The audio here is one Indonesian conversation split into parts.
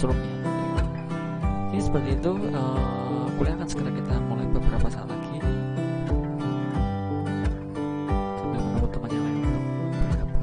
classroom-nya. Oke, seperti itu. Kuliah akan segera kita mulai beberapa saat lagi. Sambil menunggu teman yang lain untuk bergabung.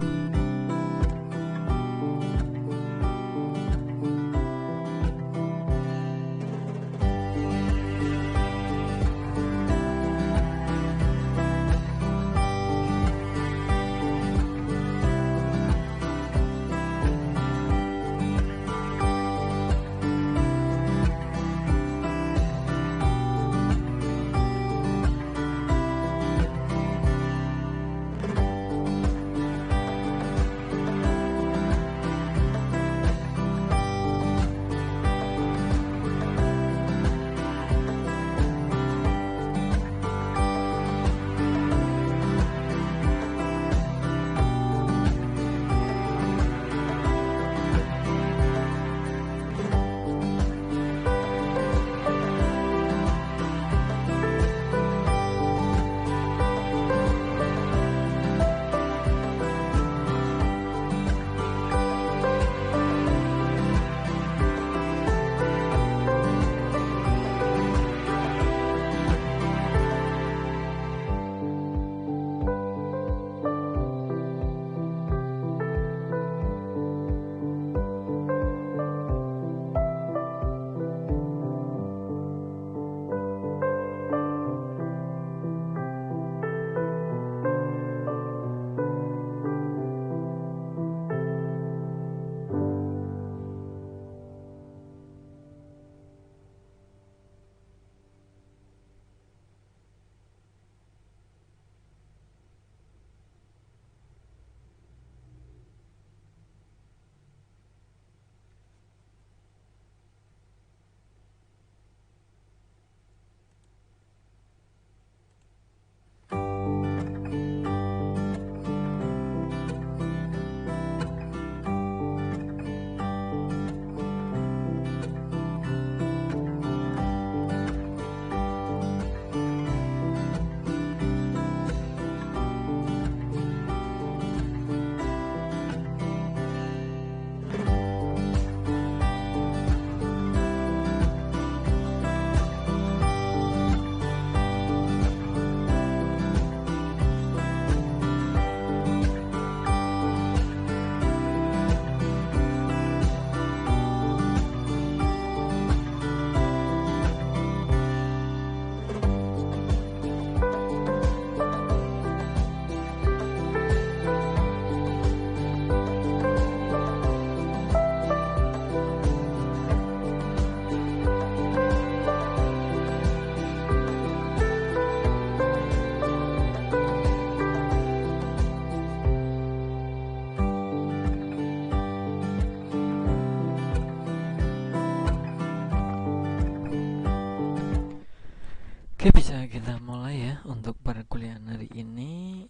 Oke, bisa kita mulai ya untuk perkuliahan hari ini,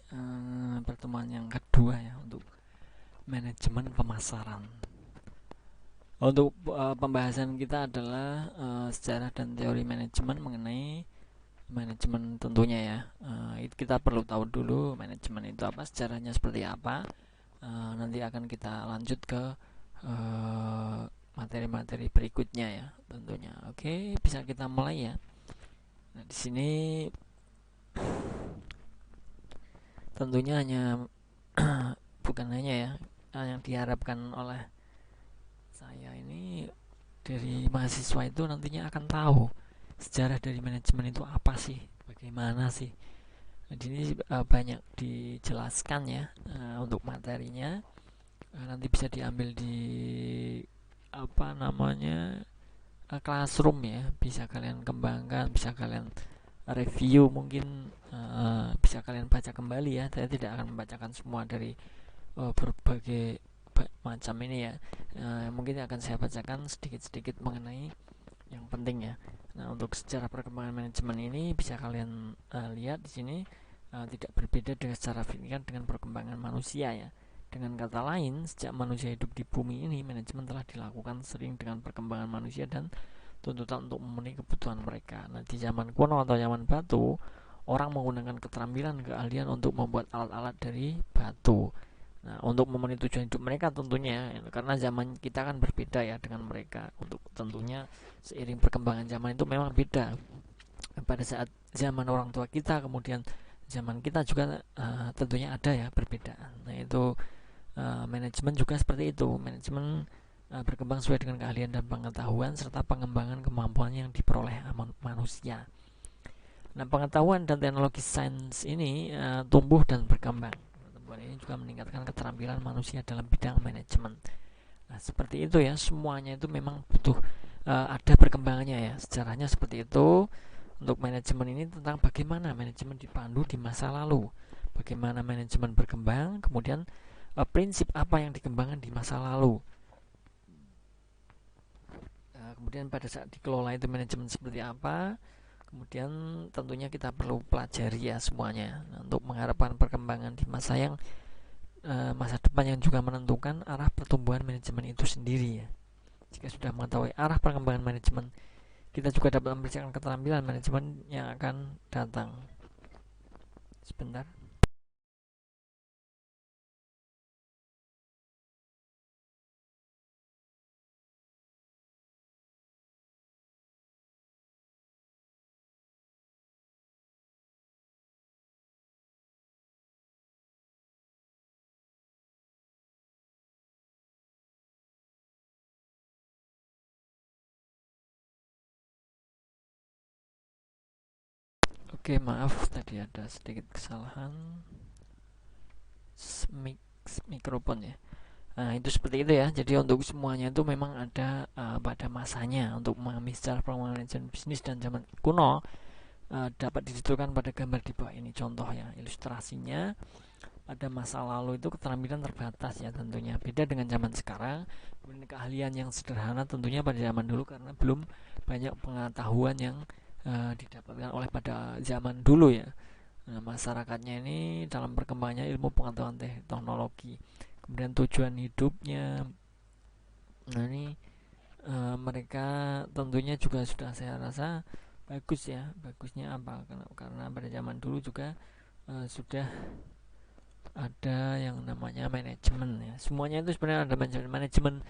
pertemuan yang kedua ya untuk manajemen pemasaran. Untuk pembahasan kita adalah sejarah dan teori manajemen mengenai manajemen tentunya ya. Kita perlu tahu dulu manajemen itu apa, sejarahnya seperti apa. Nanti akan kita lanjut ke materi-materi berikutnya ya tentunya. Oke, bisa kita mulai ya. Nah, di sini tentunya hanya bukan hanya ya yang diharapkan oleh saya ini dari mahasiswa itu nantinya akan tahu sejarah dari manajemen itu apa sih, bagaimana sih. Nah, ini banyak dijelaskan ya untuk materinya. Nanti bisa diambil di classroom ya, bisa kalian kembangkan, bisa kalian review, mungkin bisa kalian baca kembali ya. Saya tidak akan membacakan semua dari berbagai macam ini ya. Mungkin akan saya bacakan sedikit-sedikit mengenai yang penting ya. Nah, untuk sejarah perkembangan manajemen ini bisa kalian lihat di sini tidak berbeda dengan secara signifikan dengan perkembangan manusia ya. Dengan kata lain, sejak manusia hidup di bumi ini, manajemen telah dilakukan sering dengan perkembangan manusia dan tuntutan untuk memenuhi kebutuhan mereka. Nah, di zaman kuno atau zaman batu, orang menggunakan keterampilan keahlian untuk membuat alat-alat dari batu. Nah, untuk memenuhi tujuan hidup mereka tentunya, karena zaman kita kan berbeda ya dengan mereka. Untuk tentunya seiring perkembangan zaman itu memang beda. Pada saat zaman orang tua kita, kemudian zaman kita juga tentunya ada ya perbedaan. Nah, itu manajemen juga seperti itu. Manajemen berkembang sesuai dengan keahlian dan pengetahuan serta pengembangan kemampuan yang diperoleh manusia. Nah, pengetahuan dan teknologi sains ini tumbuh dan berkembang. Pertumbuhan ini juga meningkatkan keterampilan manusia dalam bidang manajemen. Nah, seperti itu ya, semuanya itu memang butuh ada perkembangannya ya. Sejarahnya seperti itu. Untuk manajemen ini tentang bagaimana manajemen dipandu di masa lalu, bagaimana manajemen berkembang, kemudian prinsip apa yang dikembangkan di masa lalu. Kemudian pada saat dikelola itu manajemen seperti apa, kemudian tentunya kita perlu pelajari ya semuanya. Nah, untuk mengharapkan perkembangan di masa yang masa depan yang juga menentukan arah pertumbuhan manajemen itu sendiri ya. Jika sudah mengetahui arah perkembangan manajemen, kita juga dapat mempersiapkan keterampilan manajemen yang akan datang. Sebentar. Oke, maaf tadi ada sedikit kesalahan mikrofon ya. Nah, itu seperti itu ya. Jadi untuk semuanya itu memang ada pada masanya. Untuk memahami secara manajemen bisnis dan zaman kuno dapat ditentukan pada gambar di bawah ini. Contoh ya, ilustrasinya pada masa lalu itu keterampilan terbatas ya tentunya. Beda dengan zaman sekarang. Kemudian keahlian yang sederhana tentunya pada zaman dulu karena belum banyak pengetahuan yang didapatkan oleh pada zaman dulu ya. Nah, masyarakatnya ini dalam perkembangannya ilmu pengetahuan teknologi, kemudian tujuan hidupnya. Nah, ini mereka tentunya juga sudah saya rasa bagus ya. Bagusnya apa? Karena pada zaman dulu juga sudah ada yang namanya manajemen ya. Semuanya itu sebenarnya ada manajemen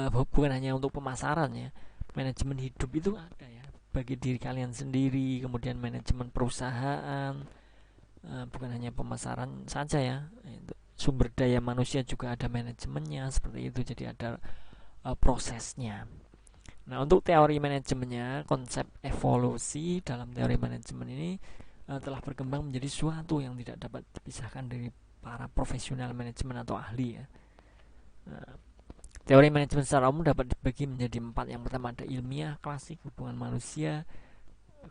bukan hanya untuk pemasaran ya. Manajemen hidup itu ada ya bagi diri kalian sendiri, kemudian manajemen perusahaan, bukan hanya pemasaran saja ya. Sumber daya manusia juga ada manajemennya seperti itu, jadi ada prosesnya. Nah, untuk teori manajemennya, konsep evolusi dalam teori manajemen ini telah berkembang menjadi suatu yang tidak dapat dipisahkan dari para profesional manajemen atau ahli ya. Nah, teori manajemen secara umum dapat dibagi menjadi 4. Yang pertama ada ilmiah, klasik, hubungan manusia,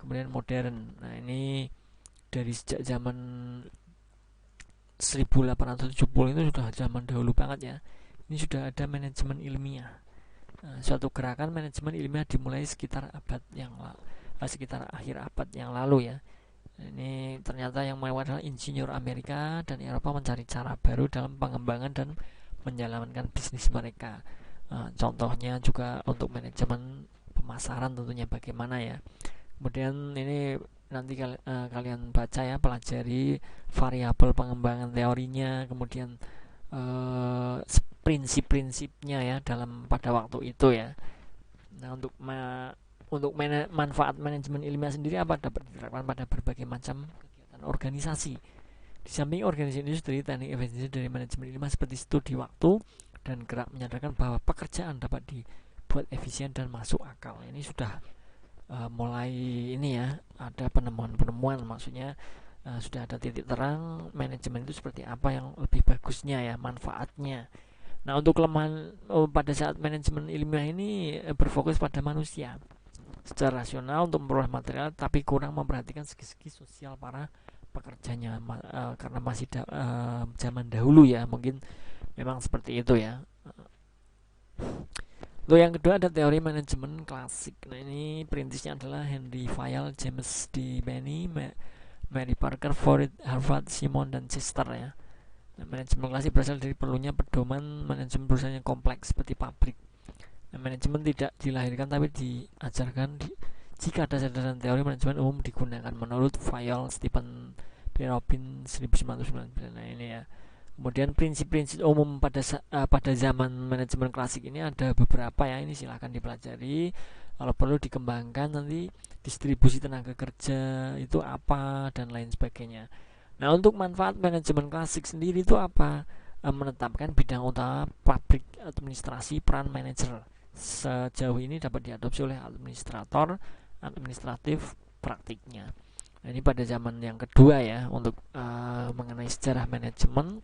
kemudian modern. Nah, ini dari sejak zaman 1870 itu sudah zaman dahulu banget ya. Ini sudah ada manajemen ilmiah. Suatu gerakan manajemen ilmiah dimulai sekitar sekitar akhir abad yang lalu ya. Ini ternyata yang mulai adalah insinyur Amerika dan Eropa mencari cara baru dalam pengembangan dan menjalankan bisnis mereka. Contohnya juga untuk manajemen pemasaran tentunya bagaimana ya. Kemudian ini nanti kalian baca ya, pelajari variabel pengembangan teorinya, kemudian prinsip-prinsipnya ya dalam pada waktu itu ya. Nah, untuk manfaat manajemen ilmiah sendiri apa dapat diterapkan pada berbagai macam kegiatan organisasi. Di samping organisasi ini dari teknik efisiensi dari manajemen ilmiah seperti studi waktu dan gerak menyadarkan bahwa pekerjaan dapat dibuat efisien dan masuk akal. Ini sudah mulai ini ya, ada penemuan-penemuan, maksudnya sudah ada titik terang manajemen itu seperti apa yang lebih bagusnya ya, manfaatnya. Nah, untuk kelemahan pada saat manajemen ilmiah ini berfokus pada manusia secara rasional untuk memperoleh material, tapi kurang memperhatikan segi-segi sosial para pekerjanya karena masih zaman dahulu ya, mungkin memang seperti itu ya. Untuk yang kedua ada teori manajemen klasik. Nah, ini perintisnya adalah Henry Fayol, James D. Benny, Mary Parker, Ford, Harvard, Simon, dan Chester ya. Nah, manajemen klasik berasal dari perlunya pedoman manajemen perusahaan yang kompleks seperti pabrik. Nah, manajemen tidak dilahirkan tapi diajarkan jika dasar-dasar teori manajemen umum digunakan menurut Fayol, Stephen P. Robin 1999. Nah, ini ya Kemudian prinsip-prinsip umum pada zaman manajemen klasik ini ada beberapa ya, ini silahkan dipelajari. Kalau perlu dikembangkan nanti distribusi tenaga kerja itu apa dan lain sebagainya. Nah, untuk manfaat manajemen klasik sendiri itu apa? Menetapkan bidang utama pabrik administrasi peran manajer. Sejauh ini dapat diadopsi oleh administratif praktiknya. Nah, ini pada zaman yang kedua ya untuk mengenai sejarah manajemen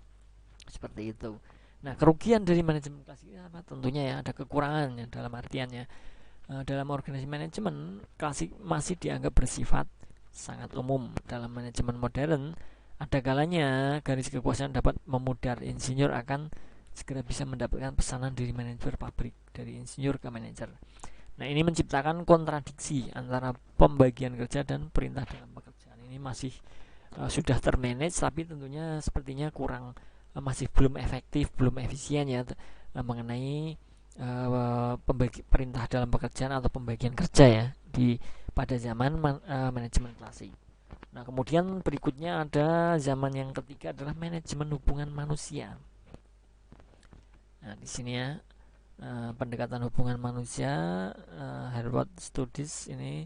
seperti itu. Nah, kerugian dari manajemen klasik ini apa? Tentunya ya ada kekurangannya, dalam artiannya dalam organisasi manajemen klasik masih dianggap bersifat sangat umum. Dalam manajemen modern ada kalanya garis kekuasaan dapat memudar insinyur akan segera bisa mendapatkan pesanan dari manajer pabrik, dari insinyur ke manajer. Nah, ini menciptakan kontradiksi antara pembagian kerja dan perintah dalam pekerjaan. Ini masih sudah termanage, tapi tentunya sepertinya kurang, masih belum efektif, belum efisien ya mengenai perintah dalam pekerjaan atau pembagian kerja ya pada zaman manajemen klasik. Nah, kemudian berikutnya ada zaman yang ketiga adalah manajemen hubungan manusia. Nah, di sini ya pendekatan hubungan manusia, Harvard Studies ini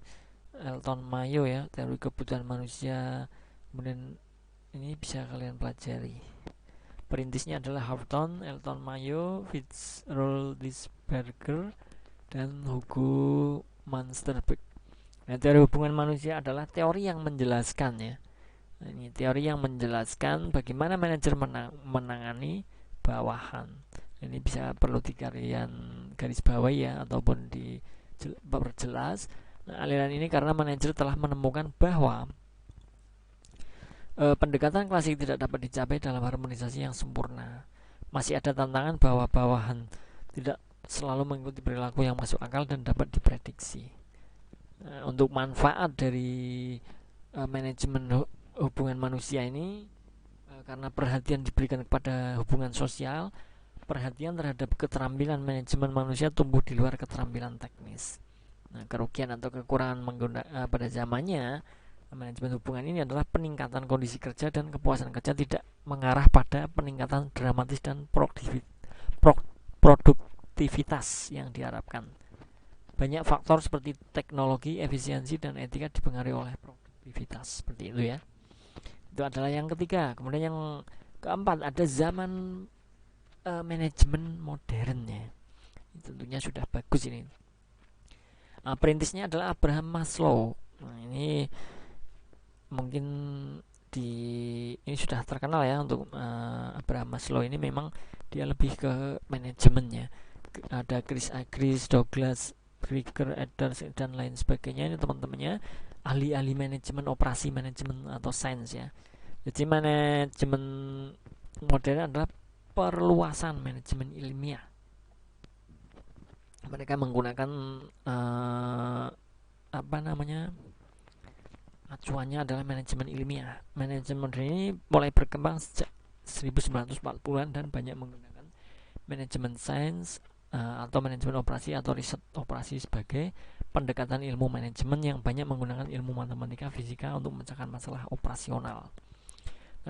Elton Mayo ya, teori kebutuhan manusia. Kemudian ini bisa kalian pelajari. Perintisnya adalah Houghton, Elton Mayo, Fitzroy-Lisberger, dan Hugo Mansterberg. Nah, teori hubungan manusia adalah teori yang menjelaskan ya. Nah, ini teori yang menjelaskan bagaimana manajer menangani bawahan. Ini bisa perlu kalian garis bawahi ya ataupun diperjelas. Nah, aliran ini karena manajer telah menemukan bahwa pendekatan klasik tidak dapat dicapai dalam harmonisasi yang sempurna. Masih ada tantangan bahwa bawahan tidak selalu mengikuti perilaku yang masuk akal dan dapat diprediksi. Untuk manfaat dari manajemen hubungan manusia ini, karena perhatian diberikan kepada hubungan sosial, perhatian terhadap keterampilan manajemen manusia tumbuh di luar keterampilan teknis. Nah, kerugian atau kekurangan pada zamannya manajemen hubungan ini adalah peningkatan kondisi kerja dan kepuasan kerja tidak mengarah pada peningkatan dramatis dan produktivitas yang diharapkan. Banyak faktor seperti teknologi, efisiensi, dan etika dipengaruhi oleh produktivitas. Seperti itu ya. Itu adalah yang ketiga. Kemudian yang keempat ada zaman manajemen modernnya. Tentunya sudah bagus ini. Perintisnya adalah Abraham Maslow. Nah, ini mungkin ini sudah terkenal ya untuk Abraham Maslow ini. Memang dia lebih ke manajemennya. Ada Chris Agris, Douglas Krieger, Edwards, dan lain sebagainya. Ini teman-temannya ahli-ahli manajemen operasi, manajemen atau sains ya. Jadi manajemen modern adalah perluasan manajemen ilmiah. Mereka menggunakan acuannya adalah manajemen ilmiah. Manajemen modern ini mulai berkembang sejak 1940-an dan banyak menggunakan manajemen sains atau manajemen operasi atau riset operasi sebagai pendekatan ilmu manajemen yang banyak menggunakan ilmu matematika, fisika untuk memecahkan masalah operasional.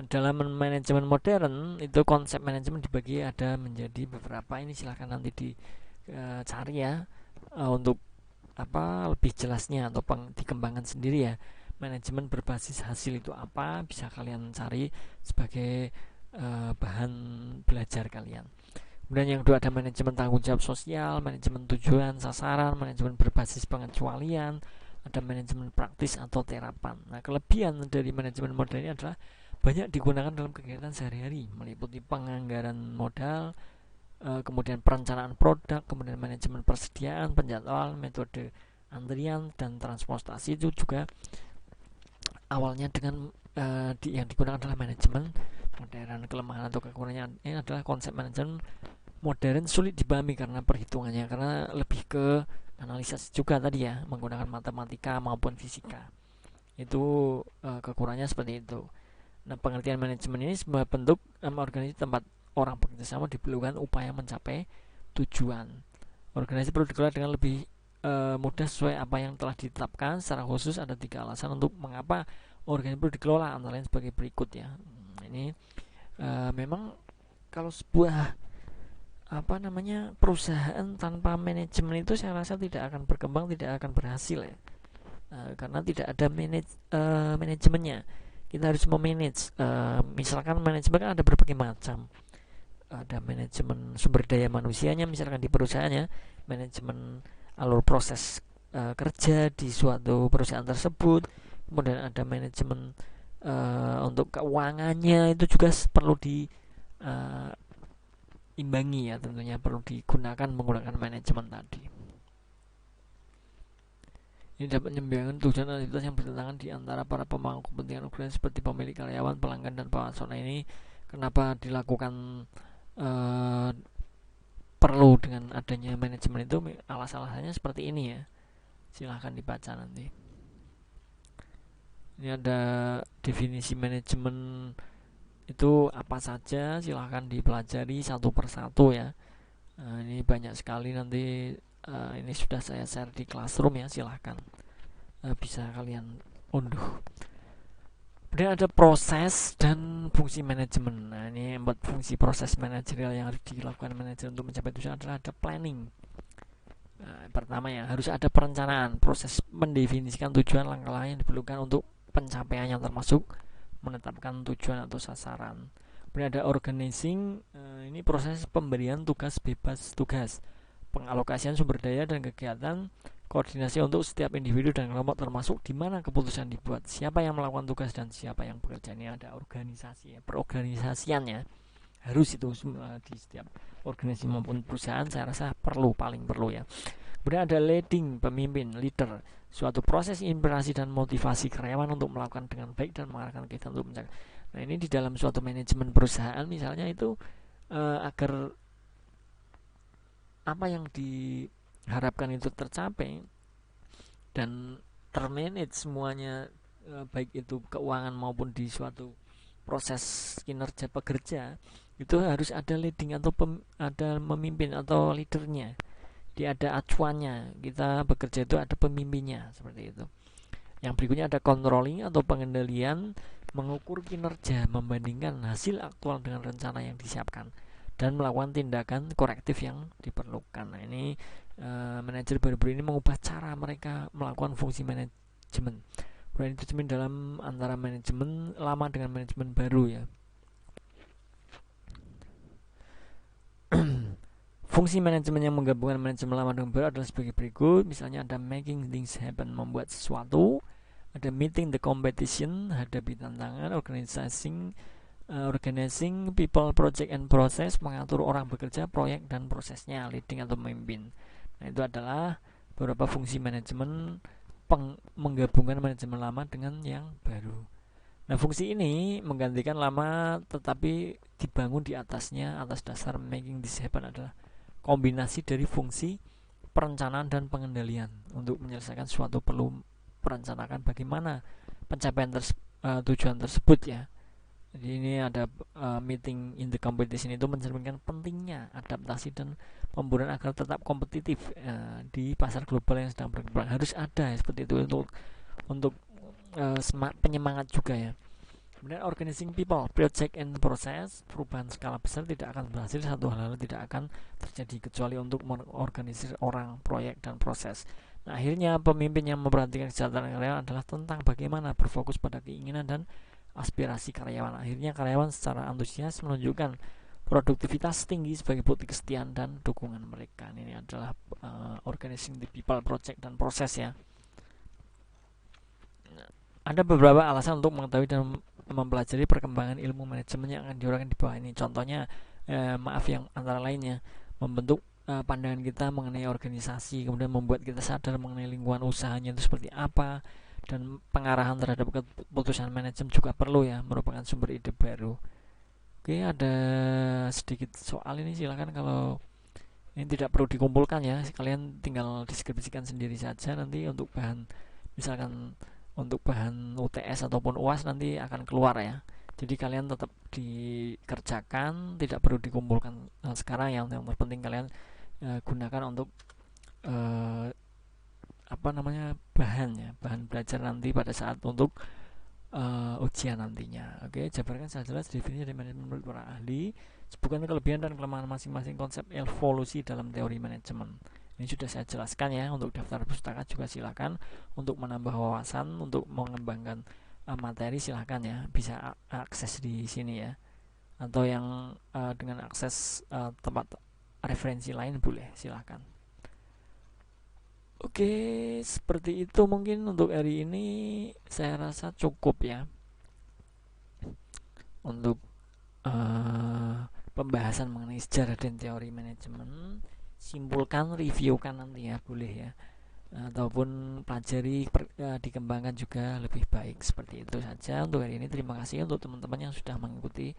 Dalam manajemen modern itu konsep manajemen dibagi ada menjadi beberapa. Ini silahkan nanti dicari ya untuk lebih jelasnya atau dikembangkan sendiri ya. Manajemen berbasis hasil itu apa, bisa kalian cari sebagai bahan belajar kalian. Kemudian yang kedua ada manajemen tanggung jawab sosial, manajemen tujuan sasaran, manajemen berbasis pengecualian, ada manajemen praktis atau terapan. Nah, kelebihan dari manajemen modern ini adalah banyak digunakan dalam kegiatan sehari-hari, meliputi penganggaran modal, kemudian perencanaan produk, kemudian manajemen persediaan, penjadwalan, metode antrian, dan transportasi. Itu juga awalnya dengan yang digunakan adalah manajemen modern. Kelemahan atau kekurangan ini adalah konsep manajemen modern sulit dipahami karena perhitungannya, karena lebih ke analisis juga tadi ya, menggunakan matematika maupun fisika. Itu kekurangannya seperti itu. Nah, pengertian manajemen ini sebagai bentuk organisasi tempat orang bekerja sama diperlukan upaya mencapai tujuan. Organisasi perlu dikelola dengan lebih mudah sesuai apa yang telah ditetapkan. Secara khusus ada 3 alasan untuk mengapa organisasi perlu dikelola, antara lain sebagai berikut ya. Ini memang kalau sebuah perusahaan tanpa manajemen itu saya rasa tidak akan berkembang, tidak akan berhasil ya. Karena tidak ada manajemennya. Kita harus memanage. Misalkan manajemen kan ada berbagai macam. Ada manajemen sumber daya manusianya, misalkan di perusahaannya, manajemen alur proses kerja di suatu perusahaan tersebut. Kemudian ada manajemen untuk keuangannya, itu juga perlu diimbangi ya, tentunya perlu digunakan menggunakan manajemen tadi. Ini dapat menyeimbangkan tujuan aktivitas yang bertentangan di antara para pemangku kepentingan organisasi seperti pemilik, karyawan, pelanggan, dan pengawasan. Ini kenapa dilakukan perlu dengan adanya manajemen itu, alasannya seperti ini ya. Silahkan dibaca nanti. Ini ada definisi manajemen itu apa saja, silahkan dipelajari satu persatu ya. Ini banyak sekali nanti. Ini sudah saya share di Classroom ya, silahkan bisa kalian unduh. Kemudian ada proses dan fungsi manajemen. Nah, ini 4 fungsi proses manajerial yang harus dilakukan manajer untuk mencapai tujuan adalah ada planning. Pertama ya, harus ada perencanaan, proses mendefinisikan tujuan, langkah-langkah yang diperlukan untuk pencapaiannya, termasuk menetapkan tujuan atau sasaran. Kemudian ada organizing, ini proses pemberian tugas bebas tugas, pengalokasian sumber daya dan kegiatan, koordinasi untuk setiap individu dan kelompok, termasuk di mana keputusan dibuat, siapa yang melakukan tugas dan siapa yang bekerja. Ini ada organisasi ya, perorganisasiannya harus itu di setiap organisasi maupun perusahaan, saya rasa paling perlu ya. Kemudian ada leading, pemimpin, leader, suatu proses inspirasi dan motivasi karyawan untuk melakukan dengan baik dan mengarahkan kegiatan untuk mencapai. Nah, ini di dalam suatu manajemen perusahaan misalnya itu agar apa yang diharapkan itu tercapai dan termanage semuanya, baik itu keuangan maupun di suatu proses kinerja pekerja, itu harus ada leading atau ada memimpin atau leadernya. Dia ada acuannya, kita bekerja itu ada pemimpinnya, seperti itu. Yang berikutnya ada controlling atau pengendalian, mengukur kinerja, membandingkan hasil aktual dengan rencana yang disiapkan, dan melakukan tindakan korektif yang diperlukan. Nah, ini manajer baru-baru ini mengubah cara mereka melakukan fungsi manajemen. Kemudian itu cermin dalam antara manajemen lama dengan manajemen baru ya. Fungsi manajemen yang menggabungkan manajemen lama dengan baru adalah sebagai berikut. Misalnya ada making things happen, membuat sesuatu. Ada meeting the competition, hadapi tantangan. Organizing people, project and process, mengatur orang bekerja, proyek dan prosesnya. Leading atau memimpin. Nah, itu adalah beberapa fungsi manajemen menggabungkan manajemen lama dengan yang baru. Nah, fungsi ini menggantikan lama tetapi dibangun di atasnya atas dasar making this happen adalah kombinasi dari fungsi perencanaan dan pengendalian. Untuk menyelesaikan suatu perlu merencanakan bagaimana pencapaian tujuan tersebut ya. Jadi ini ada meeting in the competition itu mencerminkan pentingnya adaptasi dan pemburuan agar tetap kompetitif di pasar global yang sedang berkembang. Harus ada ya, seperti itu untuk penyemangat juga ya. Kemudian organizing people, project and process, perubahan skala besar tidak akan berhasil, satu hal tidak akan terjadi kecuali untuk mengorganisir orang, proyek dan proses. Nah, akhirnya pemimpin yang memperhatikan kesejahteraan karyawan adalah tentang bagaimana berfokus pada keinginan dan aspirasi karyawan. Akhirnya karyawan secara antusias menunjukkan produktivitas tinggi sebagai bukti kesetiaan dan dukungan mereka. Ini adalah organizing the people, project dan proses ya. Ada beberapa alasan untuk mengetahui dan mempelajari perkembangan ilmu manajemen yang akan diuraikan di bawah ini. Contohnya, yang antara lainnya membentuk pandangan kita mengenai organisasi, kemudian membuat kita sadar mengenai lingkungan usahanya itu seperti apa, dan pengarahan terhadap keputusan manajemen juga perlu ya, merupakan sumber ide baru. Oke, ada sedikit soal ini, silakan kalau ini tidak perlu dikumpulkan ya, kalian tinggal deskripsikan sendiri saja nanti untuk bahan, misalkan untuk bahan UTS ataupun UAS nanti akan keluar ya. Jadi kalian tetap dikerjakan, tidak perlu dikumpulkan sekarang. Yang terpenting kalian gunakan untuk bahan belajar nanti pada saat untuk ujian nantinya. Oke, jabarkan secara jelas definisi dari manajemen menurut para ahli, sebutkan kelebihan dan kelemahan masing-masing konsep evolusi dalam teori manajemen. Ini sudah saya jelaskan ya. Untuk daftar pustaka juga silakan untuk menambah wawasan, untuk mengembangkan materi silahkan ya, bisa akses di sini ya, atau yang dengan akses tempat referensi lain boleh silahkan. Oke, seperti itu mungkin untuk hari ini saya rasa cukup ya untuk pembahasan mengenai sejarah dan teori manajemen. Simpulkan, reviewkan nanti ya, boleh ya, ataupun pelajari dikembangkan juga lebih baik. Seperti itu saja untuk hari ini. Terima kasih untuk teman-teman yang sudah mengikuti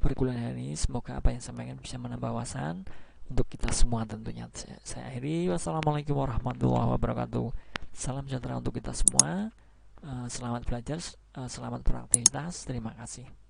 perkuliahan hari ini. Semoga apa yang saya sampaikan bisa menambah wawasan untuk kita semua tentunya. Saya akhiri. Wassalamualaikum warahmatullahi wabarakatuh. Salam sejahtera untuk kita semua. Selamat belajar, selamat beraktivitas. Terima kasih.